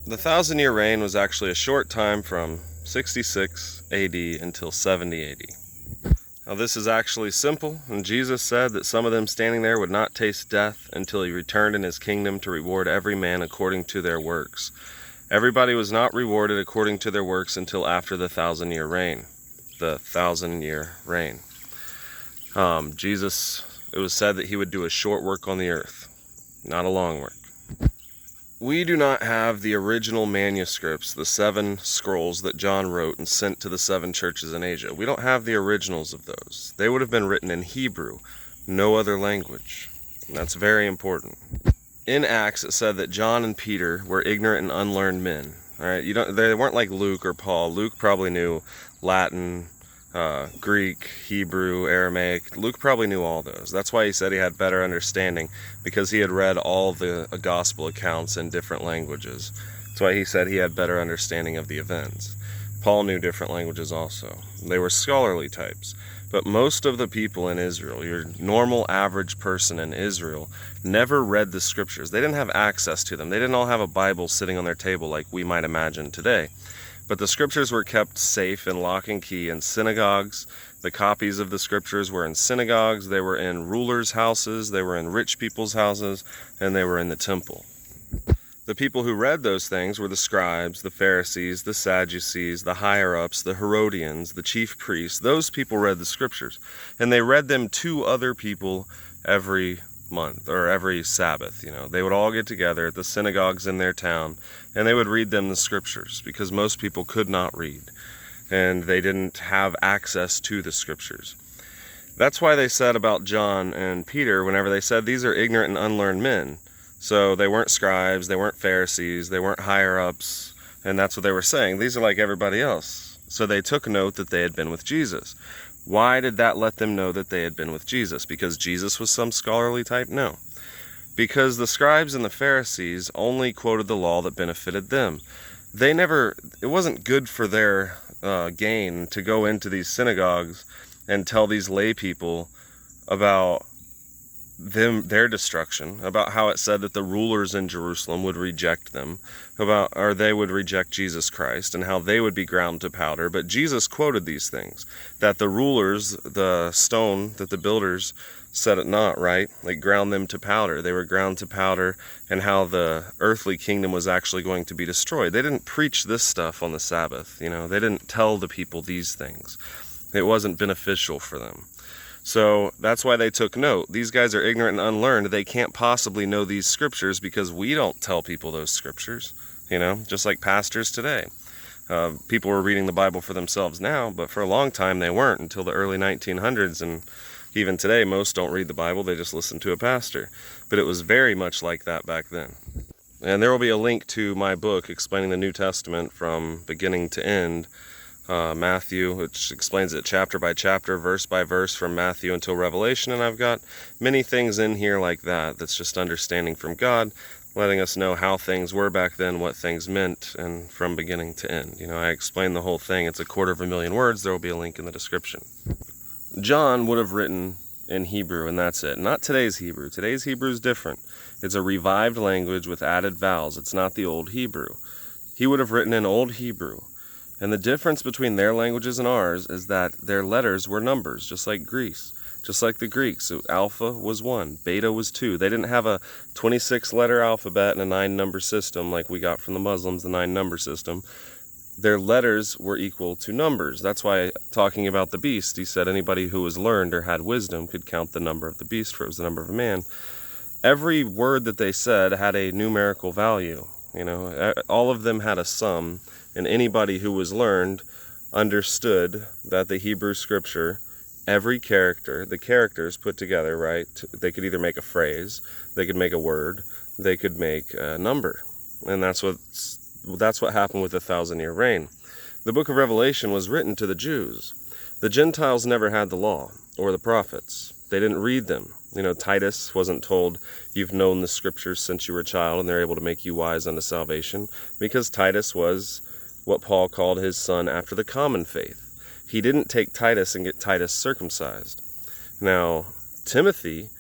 The 1,000-year reign was actually a short time from 66 AD until 70 AD. Now this is actually simple, and Jesus said that some of them standing there would not taste death until he returned in his kingdom to reward every man according to their works. Everybody was not rewarded according to their works until after the 1,000-year reign. The 1,000-year reign. Jesus, it was said that he would do a short work on the earth, not a long work. We do not have the original manuscripts, the 7 scrolls that John wrote and sent to the 7 churches in Asia. We don't have the originals of those. They would have been written in Hebrew, no other language. And that's very important. In Acts, it said that John and Peter were ignorant and unlearned men. All right, they weren't like Luke or Paul. Luke probably knew Latin, Greek, Hebrew, Aramaic. Luke probably knew all those. That's why he said he had better understanding, because he had read all the gospel accounts in different languages. That's why he said he had better understanding of the events. Paul knew different languages also. They were scholarly types. But most of the people in Israel, your normal average person in Israel, never read the scriptures. They didn't have access to them. They didn't all have a Bible sitting on their table like we might imagine today. But the scriptures were kept safe in lock and key in synagogues. The copies of the scriptures were in synagogues, they were in rulers' houses, they were in rich people's houses, and they were in the temple. The people who read those things were the scribes, the Pharisees, the Sadducees, the higher-ups, the Herodians, the chief priests. Those people read the scriptures, and they read them to other people every month or every Sabbath. They would all get together at the synagogues in their town, and they would read them the scriptures, because most people could not read and they didn't have access to the scriptures. That's why they said about John and Peter, whenever they said these are ignorant and unlearned men. So they weren't scribes, they weren't Pharisees, they weren't higher ups, and that's what they were saying. These are like everybody else. So they took note that they had been with Jesus. Why did that let them know that they had been with Jesus? Because Jesus was some scholarly type? No. Because the scribes and the Pharisees only quoted the law that benefited them. It wasn't good for their gain to go into these synagogues and tell these lay people about their destruction, about how it said that the rulers in Jerusalem would reject them, or they would reject Jesus Christ, and how they would be ground to powder. But Jesus quoted these things, that the rulers, the stone that the builders set at naught, right? Like ground them to powder. They were ground to powder, and how the earthly kingdom was actually going to be destroyed. They didn't preach this stuff on the Sabbath, They didn't tell the people these things. It wasn't beneficial for them. So that's why they took note. These guys are ignorant and unlearned. They can't possibly know these scriptures because we don't tell people those scriptures, just like pastors today. People were reading the Bible for themselves now, but for a long time they weren't, until the early 1900s. And even today, most don't read the Bible. They just listen to a pastor. But it was very much like that back then. And there will be a link to my book explaining the New Testament from beginning to end. Matthew, which explains it chapter by chapter, verse by verse, from Matthew until Revelation. And I've got many things in here like that. That's just understanding from God, letting us know how things were back then, what things meant, and from beginning to end. I explain the whole thing. It's 250,000 words. There will be a link in the description. John would have written in Hebrew, and that's it. Not today's Hebrew. Today's Hebrew is different. It's a revived language with added vowels. It's not the old Hebrew. He would have written in Old Hebrew. And the difference between their languages and ours is that their letters were numbers, just like Greece, just like the Greeks. So alpha was 1, beta was 2. They didn't have a 26-letter alphabet and a 9-number system like we got from the Muslims, the 9-number system. Their letters were equal to numbers. That's why, talking about the beast, he said anybody who was learned or had wisdom could count the number of the beast, for it was the number of a man. Every word that they said had a numerical value. All of them had a sum. And anybody who was learned understood that the Hebrew scripture, every character, the characters put together, right? They could either make a phrase, they could make a word, they could make a number. And that's what happened with the 1,000-year reign. The book of Revelation was written to the Jews. The Gentiles never had the law or the prophets. They didn't read them. Titus wasn't told, you've known the scriptures since you were a child and they're able to make you wise unto salvation, because Titus was what Paul called his son after the common faith. He didn't take Titus and get Titus circumcised. Now, Timothy,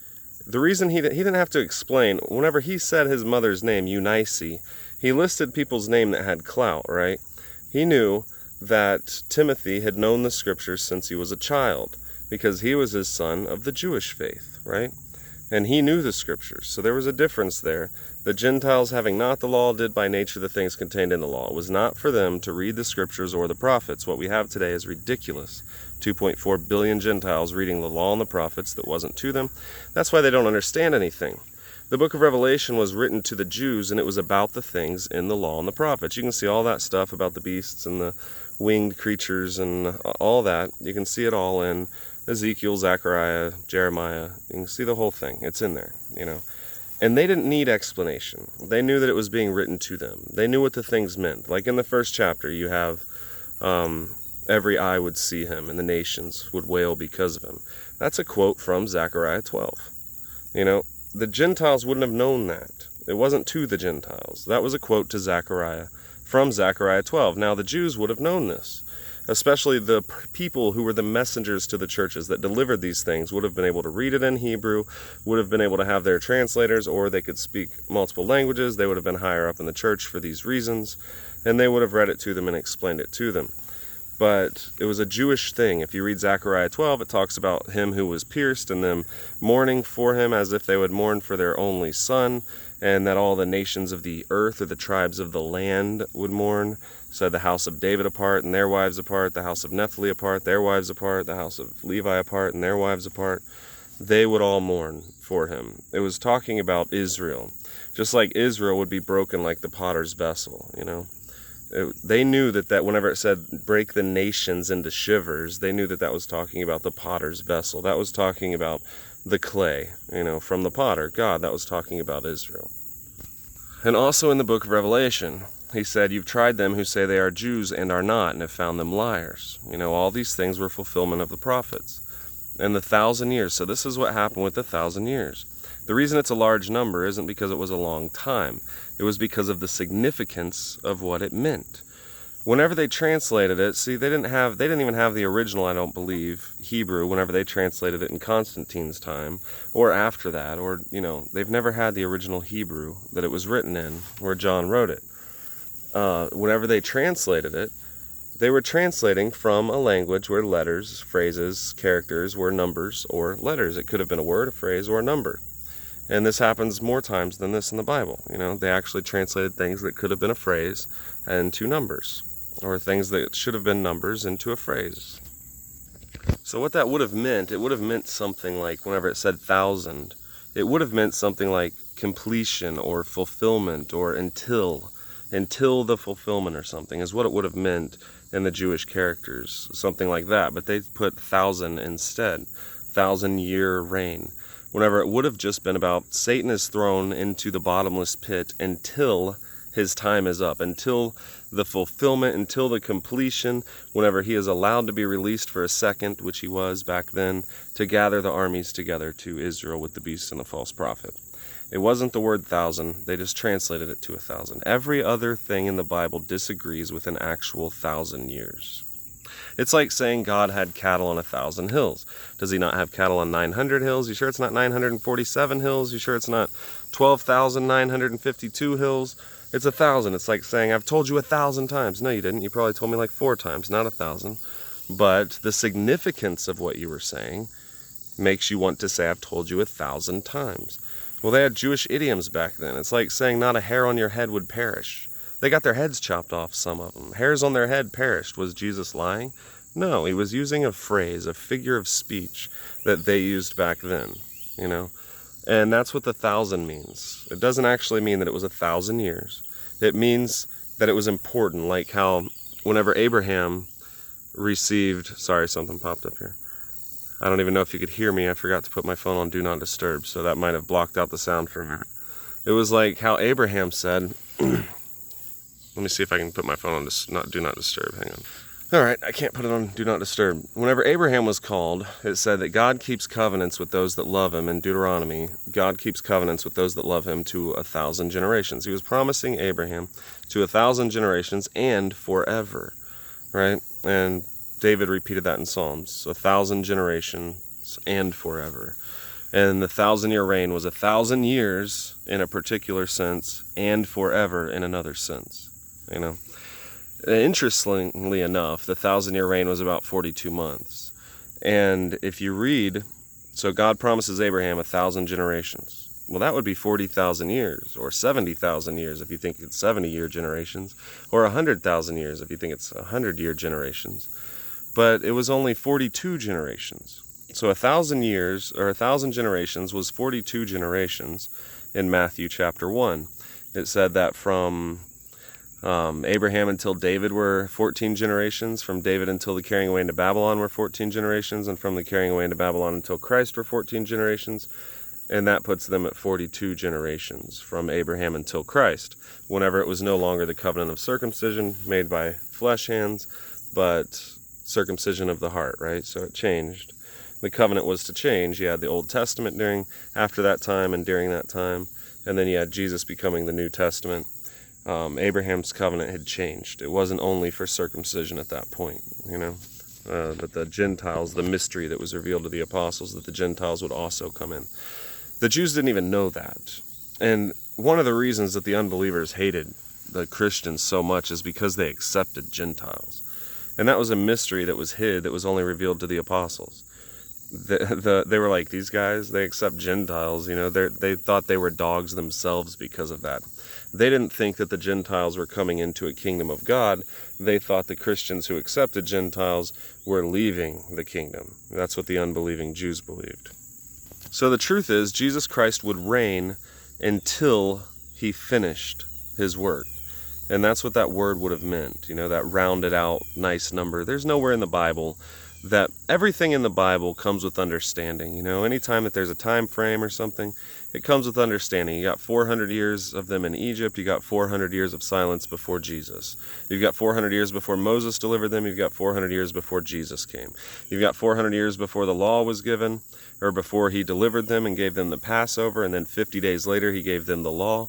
the reason he didn't have to explain, whenever he said his mother's name, Eunice, He listed people's name that had clout, right? He knew that Timothy had known the scriptures since he was a child, because he was his son of the Jewish faith, right? And he knew the scriptures. So there was a difference there. The Gentiles, having not the law, did by nature the things contained in the law. It was not for them to read the scriptures or the prophets. What we have today is ridiculous. 2.4 billion Gentiles reading the law and the prophets that wasn't to them. That's why they don't understand anything. The book of Revelation was written to the Jews, and it was about the things in the law and the prophets. You can see all that stuff about the beasts and the winged creatures and all that. You can see it all in Ezekiel, Zechariah, Jeremiah. You can see the whole thing. It's in there, you know. And they didn't need explanation. They knew that it was being written to them. They knew what the things meant. Like in the first chapter, you have every eye would see him, and the nations would wail because of him. That's a quote from Zechariah 12. You know, the Gentiles wouldn't have known that. It wasn't to the Gentiles. That was a quote to Zechariah from Zechariah 12. Now, the Jews would have known this. Especially the people who were the messengers to the churches that delivered these things would have been able to read it in Hebrew, would have been able to have their translators, or they could speak multiple languages. They would have been higher up in the church for these reasons, and they would have read it to them and explained it to them. But it was a Jewish thing. If you read Zechariah 12, it talks about him who was pierced and them mourning for him as if they would mourn for their only son, and that all the nations of the earth or the tribes of the land would mourn. So the house of David apart and their wives apart, the house of Nephtali apart, their wives apart, the house of Levi apart and their wives apart. They would all mourn for him. It was talking about Israel. Just like Israel would be broken like the potter's vessel, you know. They knew that whenever it said break the nations into shivers, they knew that was talking about the potter's vessel. That was talking about the clay, you know, from the potter, God. That was talking about Israel. And also in the book of Revelation, he said, you've tried them who say they are Jews and are not, and have found them liars. You know, all these things were fulfillment of the prophets. And the 1,000 years, so this is what happened with the 1,000 years. The reason it's a large number isn't because it was a long time. It was because of the significance of what it meant. Whenever they translated it, see, they didn't even have the original, I don't believe, Hebrew, whenever they translated it in Constantine's time, or after that, or, you know, they've never had the original Hebrew that it was written in, where John wrote it. Whenever they translated it, they were translating from a language where letters, phrases, characters were numbers or letters. It could have been a word, a phrase, or a number. And this happens more times than this in the Bible. You know, they actually translated things that could have been a phrase into numbers, or things that should have been numbers into a phrase. So what that would have meant, it would have meant something like, whenever it said 1,000, it would have meant something like completion or fulfillment or until the fulfillment or something is what it would have meant in the Jewish characters, something like that. But they put 1,000 instead, 1,000-year reign. Whenever it would have just been about Satan is thrown into the bottomless pit until his time is up, until the fulfillment, until the completion, whenever he is allowed to be released for a second, which he was back then, to gather the armies together to Israel with the beast and the false prophet. It wasn't the word 1,000, they just translated it to 1,000. Every other thing in the Bible disagrees with an actual 1,000 years. It's like saying God had cattle on 1,000 hills. Does he not have cattle on 900 hills? You sure it's not 947 hills? You sure it's not 12,952 hills? It's 1,000. It's like saying, I've told you 1,000 times. No, you didn't. You probably told me like 4 times, not 1,000. But the significance of what you were saying makes you want to say, I've told you 1,000 times. Well, they had Jewish idioms back then. It's like saying not a hair on your head would perish. They got their heads chopped off, some of them. Hairs on their head perished. Was Jesus lying? No, he was using a phrase, a figure of speech that they used back then, you know. And that's what the 1,000 means. It doesn't actually mean that it was 1,000 years. It means that it was important, like how whenever Abraham received... Sorry, something popped up here. I don't even know if you could hear me. I forgot to put my phone on Do Not Disturb, so that might have blocked out the sound for a minute. It was like how Abraham said... Let me see if I can put my phone on Do Not Disturb. Hang on. All right, I can't put it on Do Not Disturb. Whenever Abraham was called, it said that God keeps covenants with those that love him. In Deuteronomy, God keeps covenants with those that love him to 1,000 generations. He was promising Abraham to 1,000 generations and forever, right? And David repeated that in Psalms, 1,000 generations and forever. And the 1,000-year reign was 1,000 years in a particular sense and forever in another sense. You know, interestingly enough, the 1,000-year reign was about 42 months. And if you read, so God promises Abraham 1,000 generations. Well, that would be 40,000 years, or 70,000 years if you think it's 70-year generations, or 100,000 years if you think it's 100-year generations. But it was only 42 generations. So 1,000 years, or 1,000 generations, was 42 generations in Matthew chapter 1. It said that from Abraham until David were 14 generations, from David until the carrying away into Babylon were 14 generations, and from the carrying away into Babylon until Christ were 14 generations. And that puts them at 42 generations from Abraham until Christ, whenever it was no longer the covenant of circumcision made by flesh hands, but circumcision of the heart, right? So it changed. The covenant was to change. You had the Old Testament after that time and during that time, and then you had Jesus becoming the New Testament. Abraham's covenant had changed. It wasn't only for circumcision at that point, but the Gentiles, the mystery that was revealed to the apostles, that the Gentiles would also come in. The Jews didn't even know that. And one of the reasons that the unbelievers hated the Christians so much is because they accepted Gentiles. And that was a mystery that was hid, that was only revealed to the apostles. They were like, these guys, they accept Gentiles, they thought they were dogs themselves because of that. They didn't think that the Gentiles were coming into a kingdom of God. They thought the Christians who accepted Gentiles were leaving the kingdom. That's what the unbelieving Jews believed. So the truth is, Jesus Christ would reign until he finished his work. And that's what that word would have meant, that rounded out nice number. There's nowhere in the Bible that everything in the Bible comes with understanding. Anytime that there's a time frame or something, it comes with understanding. You got 400 years of them in Egypt. You got 400 years of silence before Jesus. You've got 400 years before Moses delivered them. You've got 400 years before Jesus came. You've got 400 years before the law was given, or before he delivered them and gave them the Passover, and then 50 days later he gave them the law,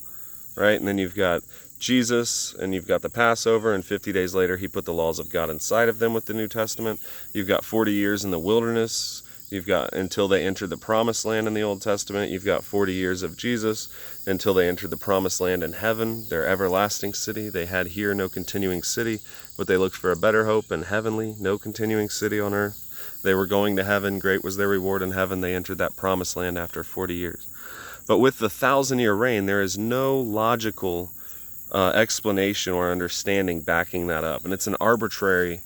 right? And then you've got Jesus, and you've got the Passover, and 50 days later he put the laws of God inside of them with the New Testament. You've got 40 years in the wilderness. You've got until they entered the promised land in the Old Testament. You've got 40 years of Jesus until they entered the promised land in heaven, their everlasting city. They had here no continuing city, but they looked for a better hope in heavenly, no continuing city on earth. They were going to heaven. Great was their reward in heaven. They entered that promised land after 40 years. But with the 1,000-year reign, there is no logical explanation or understanding backing that up. And it's an arbitrary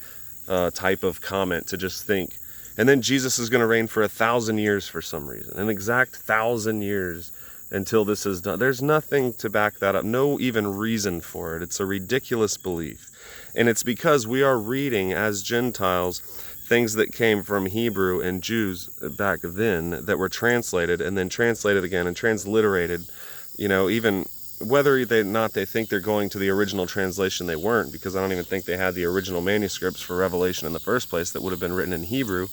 type of comment to just think, and then Jesus is going to reign for 1,000 years for some reason, an exact 1,000 years until this is done. There's nothing to back that up, no even reason for it. It's a ridiculous belief. And it's because we are reading as Gentiles things that came from Hebrew and Jews back then that were translated and then translated again and transliterated, even whether they think they're going to the original translation, they weren't, because I don't even think they had the original manuscripts for Revelation in the first place that would have been written in Hebrew,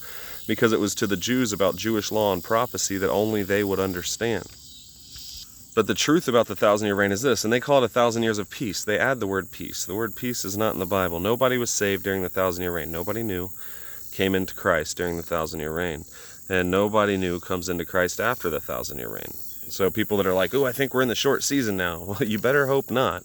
because it was to the Jews about Jewish law and prophecy that only they would understand. But the truth about the 1,000-year reign is this, and they call it 1,000 years of peace. They add the word peace. The word peace is not in the Bible. Nobody was saved during the 1,000-year reign. Nobody new came into Christ during the 1,000-year reign. And nobody new comes into Christ after the 1,000-year reign. So people that are like, I think we're in the short season now. Well, you better hope not,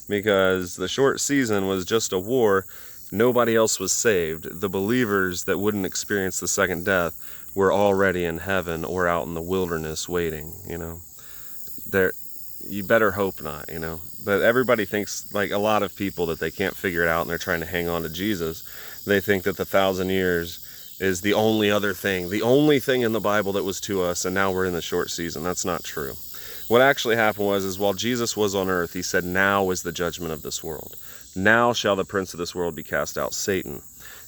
because the short season was just a war. Nobody else was saved. The believers that wouldn't experience the second death were already in heaven or out in the wilderness waiting, You better hope not, But everybody thinks, like a lot of people, that they can't figure it out and they're trying to hang on to Jesus. They think that the 1,000 years is the only thing in the Bible that was to us, and now we're in the short season. That's not true. What actually happened was while Jesus was on earth, he said, now is the judgment of this world. Now shall the prince of this world be cast out, Satan.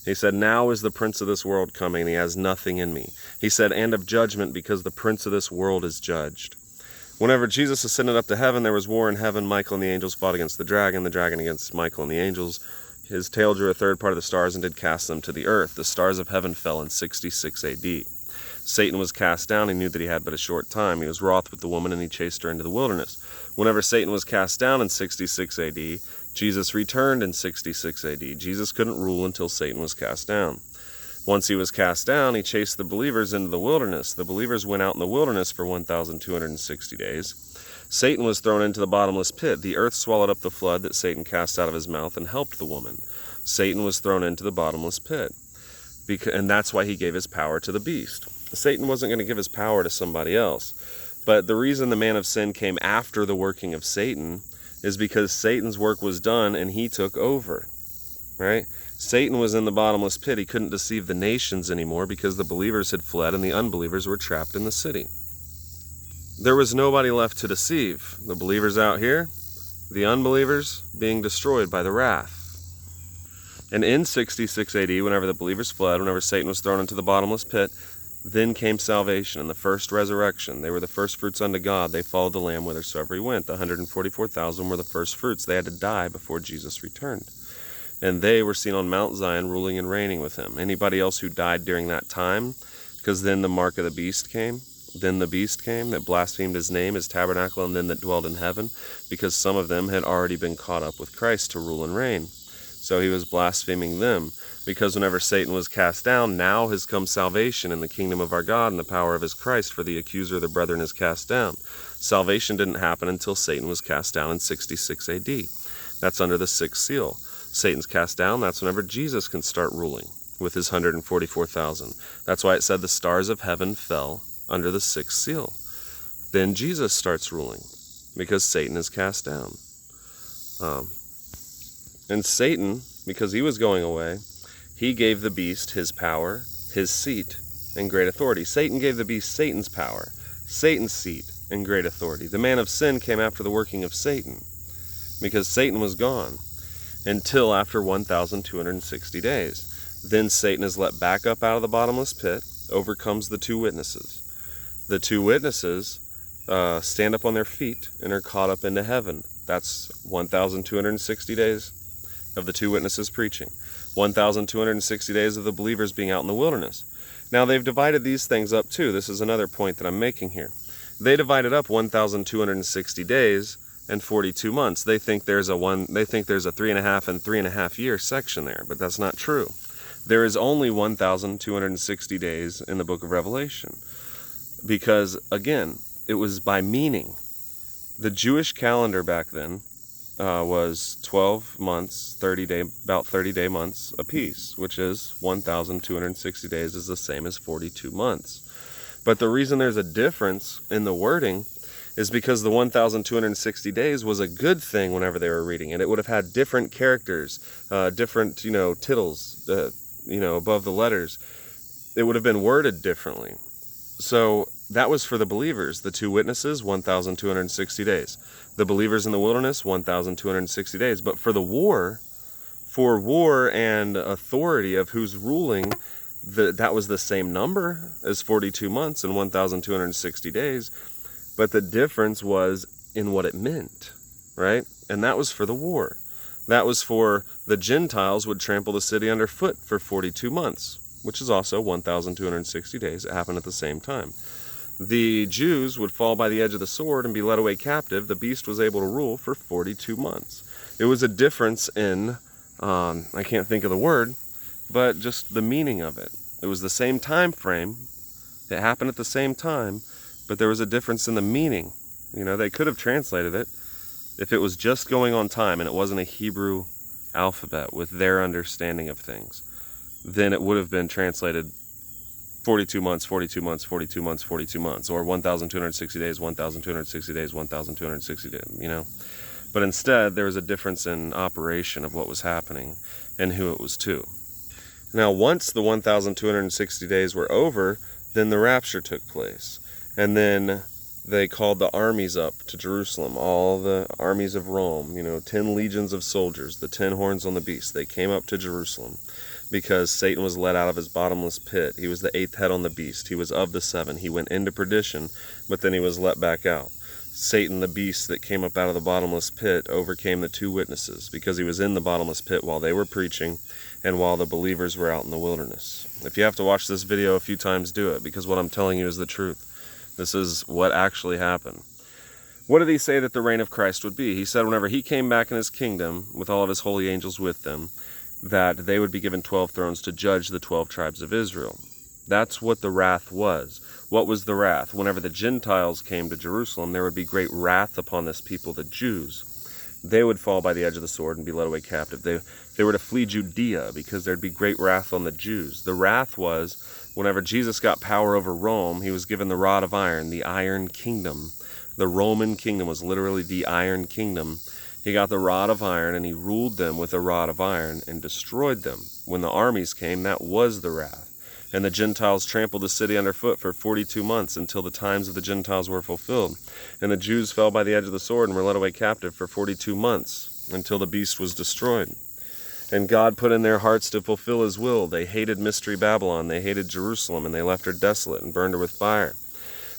He said, now is the prince of this world coming, and he has nothing in me. He said, and of judgment, because the prince of this world is judged. Whenever Jesus ascended up to heaven, there was war in heaven. Michael and the angels fought against the dragon against Michael and the angels. His tail drew a third part of the stars and did cast them to the earth. The stars of heaven fell in 66 AD. Satan was cast down. He knew that he had but a short time. He was wroth with the woman, and he chased her into the wilderness. Whenever Satan was cast down in 66 AD, Jesus returned in 66 AD. Jesus couldn't rule until Satan was cast down. Once he was cast down, he chased the believers into the wilderness. The believers went out in the wilderness for 1,260 days. Satan was thrown into the bottomless pit. The earth swallowed up the flood that Satan cast out of his mouth and helped the woman. Satan was thrown into the bottomless pit. And that's why he gave his power to the beast. Satan wasn't going to give his power to somebody else. But the reason the man of sin came after the working of Satan is because Satan's work was done and he took over, right? Satan was in the bottomless pit. He couldn't deceive the nations anymore because the believers had fled and the unbelievers were trapped in the city. There was nobody left to deceive. The believers out here, the unbelievers being destroyed by the wrath. And in 66 AD, whenever the believers fled, whenever Satan was thrown into the bottomless pit, then came salvation and the first resurrection. They were the first fruits unto God. They followed the Lamb whithersoever he went. The 144,000 were the first fruits. They had to die before Jesus returned. And they were seen on Mount Zion ruling and reigning with him. Anybody else who died during that time, because then the mark of the beast came. Then the beast came that blasphemed his name, his tabernacle, and then that dwelled in heaven, because some of them had already been caught up with Christ to rule and reign. So he was blaspheming them, because whenever Satan was cast down, now has come salvation in the kingdom of our God and the power of his Christ, for the accuser of the brethren is cast down. Salvation didn't happen until Satan was cast down in 66 AD. That's under the sixth seal. Satan's cast down, that's whenever Jesus can start ruling with his 144,000. That's why it said the stars of heaven fell under the sixth seal. Then Jesus starts ruling, because Satan is cast down. And Satan, because he was going away, he gave the beast his power, his seat, and great authority. Satan gave the beast Satan's power, Satan's seat, and great authority. The man of sin came after the working of Satan, because Satan was gone until after 1,260 days. Then Satan is let back up out of the bottomless pit, overcomes the two witnesses. The two witnesses stand up on their feet and are caught up into heaven. That's 1,260 days of the two witnesses preaching. 1,260 days of the believers being out in the wilderness. Now they've divided these things up too. This is another point that I'm making here. They divided up 1,260 days and 42 months. They think there's a 3.5 and 3.5 year section there, but that's not true. There is only 1,260 days in the book of Revelation, because again, it was by meaning. The Jewish calendar back then was 12 months, about 30-day months apiece, which is 1,260 days is the same as 42 months. But the reason there's a difference in the wording is because the 1,260 days was a good thing whenever they were reading it. It would have had different characters, different, tittles, above the letters. It would have been worded differently. So that was for the believers. The two witnesses, 1,260 days. The believers in the wilderness, 1,260 days. But for the war, for war and authority of who's ruling, that was the same number as 42 months and 1,260 days. But the difference was in what it meant, right? And that was for the war. That was for the Gentiles would trample the city underfoot for 42 months, which is also 1,260 days. It happened at the same time. The Jews would fall by the edge of the sword and be led away captive. The beast was able to rule for 42 months. It was a difference in, I can't think of the word, but just the meaning of it. It was the same time frame. It happened at the same time, but there was a difference in the meaning. They could have translated it if it was just going on time and it wasn't a Hebrew alphabet with their understanding of things. Then it would have been translated 42 months, 42 months, 42 months, 42 months, or 1,260 days, 1,260 days, 1,260 days, But instead, there was a difference in operation of what was happening and who it was to. Now, once the 1,260 days were over, then the rapture took place. And then they called the armies up to Jerusalem, all the armies of Rome, 10 legions of soldiers, the 10 horns on the beast. They came up to Jerusalem because Satan was let out of his bottomless pit. He was the 8th head on the beast. He was of the 7. He went into perdition, but then he was let back out. Satan, the beast that came up out of the bottomless pit, overcame the two witnesses because he was in the bottomless pit while they were preaching and while the believers were out in the wilderness. If you have to watch this video a few times, do it, because what I'm telling you is the truth. This is what actually happened. What did he say that the reign of Christ would be? He said whenever he came back in his kingdom with all of his holy angels with them, that they would be given 12 thrones to judge the 12 tribes of Israel. That's what the wrath was. What was the wrath? Whenever the Gentiles came to Jerusalem, there would be great wrath upon this people, the Jews. They would fall by the edge of the sword and be led away captive. They were to flee Judea because there'd be great wrath on the Jews. The wrath was whenever Jesus got power over Rome, he was given the rod of iron, the iron kingdom. The Roman kingdom was literally the iron kingdom. He got the rod of iron and he ruled them with a rod of iron and destroyed them. When the armies came, that was the wrath. And the Gentiles trampled the city underfoot for 42 months until the times of the Gentiles were fulfilled. And the Jews fell by the edge of the sword and were led away captive for 42 months until the beast was destroyed. And God put in their hearts to fulfill his will. They hated Mystery Babylon, they hated Jerusalem, and they left her desolate and burned her with fire.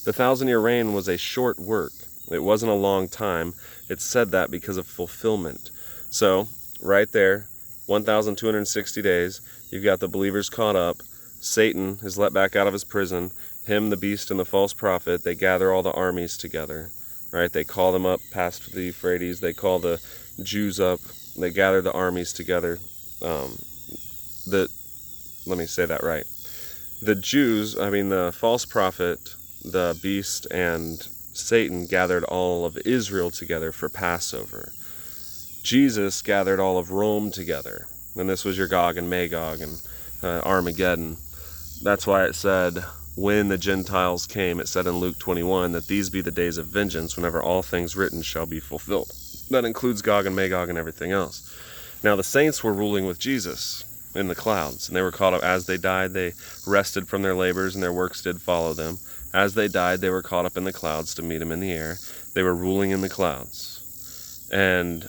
The 1,000-year reign was a short work. It wasn't a long time. It said that because of fulfillment. So, right there, 1,260 days, you've got the believers caught up. Satan is let back out of his prison. Him, the beast, and the false prophet, they gather all the armies together. Right? They call them up past the Euphrates. They call the Jews up. They gather the armies together. Let me say that right. The false prophet, the beast, and Satan gathered all of Israel together for Passover. Jesus gathered all of Rome together. And this was your Gog and Magog and Armageddon. That's why it said, when the Gentiles came, it said in Luke 21 that these be the days of vengeance, whenever all things written shall be fulfilled. That includes Gog and Magog and everything else. Now the saints were ruling with Jesus in the clouds, and they were caught up. As they died, they rested from their labors, and their works did follow them. As they died, they were caught up in the clouds to meet him in the air. They were ruling in the clouds. And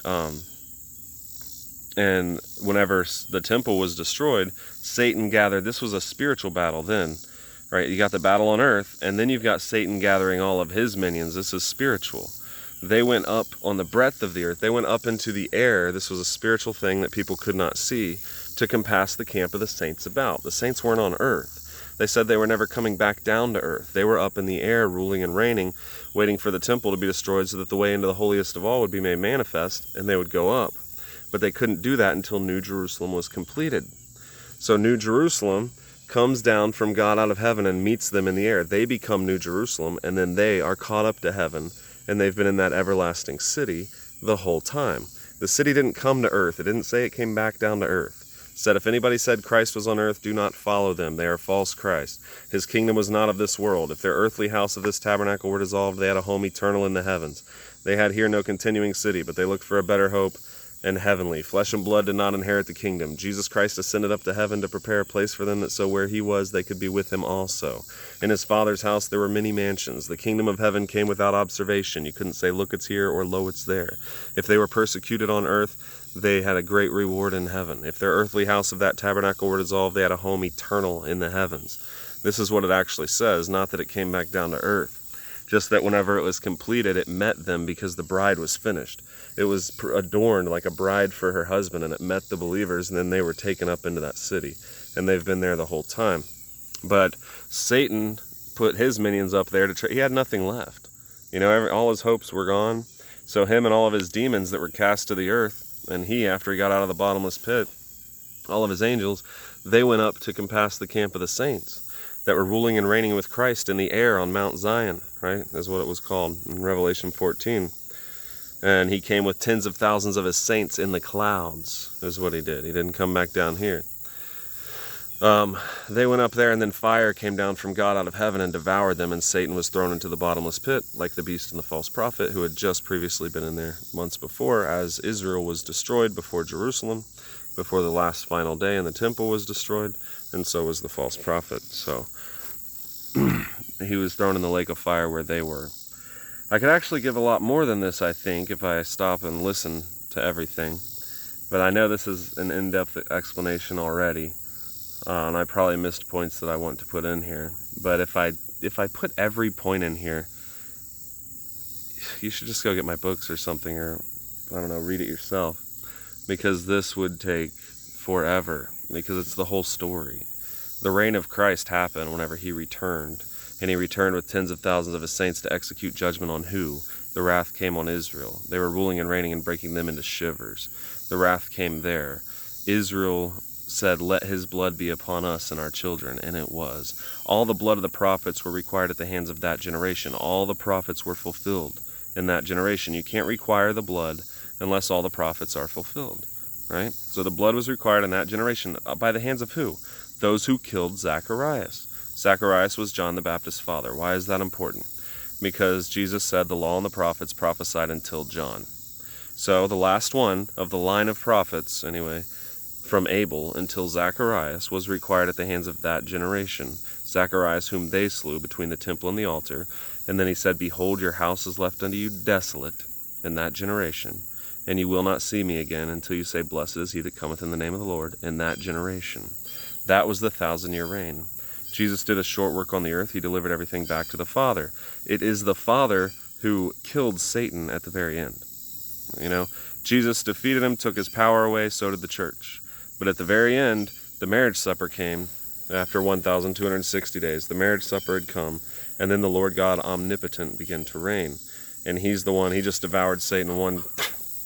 whenever the temple was destroyed, Satan gathered. This was a spiritual battle then, right? You got the battle on earth, and then you've got Satan gathering all of his minions. This is spiritual. They went up on the breadth of the earth. They went up into the air. This was a spiritual thing that people could not see, to compass the camp of the saints about. The saints weren't on earth. They said they were never coming back down to earth. They were up in the air, ruling and reigning, waiting for the temple to be destroyed so that the way into the holiest of all would be made manifest, and they would go up. But they couldn't do that until New Jerusalem was completed. So New Jerusalem comes down from God out of heaven and meets them in the air. They become New Jerusalem, and then they are caught up to heaven, and they've been in that everlasting city the whole time. The city didn't come to earth. It didn't say it came back down to earth. It said, if anybody said Christ was on earth, do not follow them. They are false Christ. His kingdom was not of this world. If their earthly house of this tabernacle were dissolved, they had a home eternal in the heavens. They had here no continuing city, but they looked for a better hope, and heavenly. Flesh and blood did not inherit the kingdom. Jesus Christ ascended up to heaven to prepare a place for them, that so where he was, they could be with him also. In his Father's house there were many mansions. The kingdom of heaven came without observation. You couldn't say, look, it's here, or lo, it's there. If they were persecuted on earth, they had a great reward in heaven. If their earthly house of that tabernacle were dissolved, they had a home eternal in the heavens. This is what it actually says, not that it came back down to earth. Just that whenever it was completed, it met them because the bride was finished. It was adorned like a bride for her husband, and it met the believers, and then they were taken up into that city. And they've been there the whole time. But Satan put his minions up there to he had nothing left. You know, all his hopes were gone. So him and all of his demons that were cast to the earth, and he, after he got out of the bottomless pit, all of his angels, they went up to compass the camp of the saints that were ruling and reigning with Christ in the air on Mount Zion, right? That's what it was called in Revelation 14. And he came with tens of thousands of his saints in the clouds, is what he did. He didn't come back down here. They went up there, and then fire came down from God out of heaven and devoured them, and Satan was thrown into the bottomless pit, like the beast and the false prophet, who had just previously been in there months before, as Israel was destroyed before Jerusalem, before the last final day, and the temple was destroyed, and so was the false prophet. So he was thrown in the lake of fire where they were. I could actually give a lot more than this, I think, if I stop and listen to everything. But I know this is an in-depth explanation already, and I probably missed points that I want to put in here. But if I put every point in here, you should just go get my books or something, or, I don't know, read it yourself. Because this would take forever, because it's the whole story. The reign of Christ happened whenever he returned, and he returned with tens of thousands of his saints to execute judgment on who? The wrath came on Israel. They were ruling and reigning and breaking them into shivers. The wrath came there. Israel said, let his blood be upon us and our children, and it was. All the blood of the prophets were required at the hands of that generation. All the prophets were fulfilled in that generation. You can't require the blood unless all the prophets are fulfilled, right? So the blood was required in that generation. By the hands of who? Those who killed Zacharias. Zacharias was John the Baptist's father. Why is that important? Because Jesus said the law and the prophets prophesied until John. So the last one of the line of prophets, anyway, from Abel until Zacharias, was required at the hands of that generation. Zacharias, whom they slew between the temple and the altar. And then he said, behold, your house is left unto you desolate in that generation, and you will not see me again until you say, blessed is he that cometh in the name of the Lord, in that generation. That was the 1,000-year reign. Jesus did a short work on the earth. He delivered everything back to the Father. It is the Father who killed Satan at the very end. You know, Jesus defeated him, took his power away, so did the church. But at the very end, the marriage supper came after 1,260 days. The marriage supper had come, and then the Lord God omnipotent began to reign. And he's the one, he just devoured Satan, one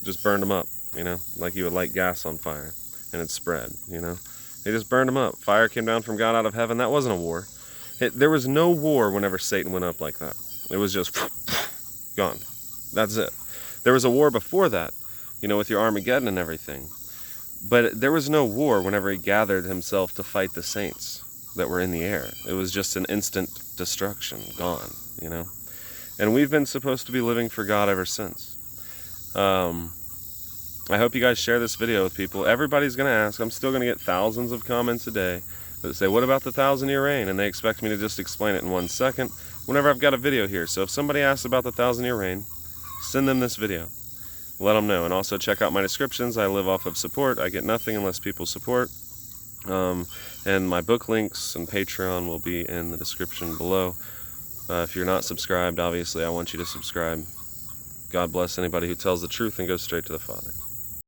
just burned him up, you know, like you would light gas on fire, and it spread, you know. He just burned him up. Fire came down from God out of heaven. That wasn't a war. There was no war whenever Satan went up like that. It was just gone. That's it. There was a war before that, you know, with your Armageddon and everything. But there was no war whenever he gathered himself to fight the saints that were in the air. It was just an instant destruction, gone, you know. And we've been supposed to be living for God ever since. I hope you guys share this video with people. Everybody's going to ask. I'm still going to get thousands of comments a day that say, what about the 1,000-year reign? And they expect me to just explain it in 1 second whenever I've got a video here. So if somebody asks about the 1,000-year reign, send them this video. Let them know. And also check out my descriptions. I live off of support. I get nothing unless people support. And my book links and Patreon will be in the description below. If you're not subscribed, obviously I want you to subscribe. God bless anybody who tells the truth and goes straight to the Father.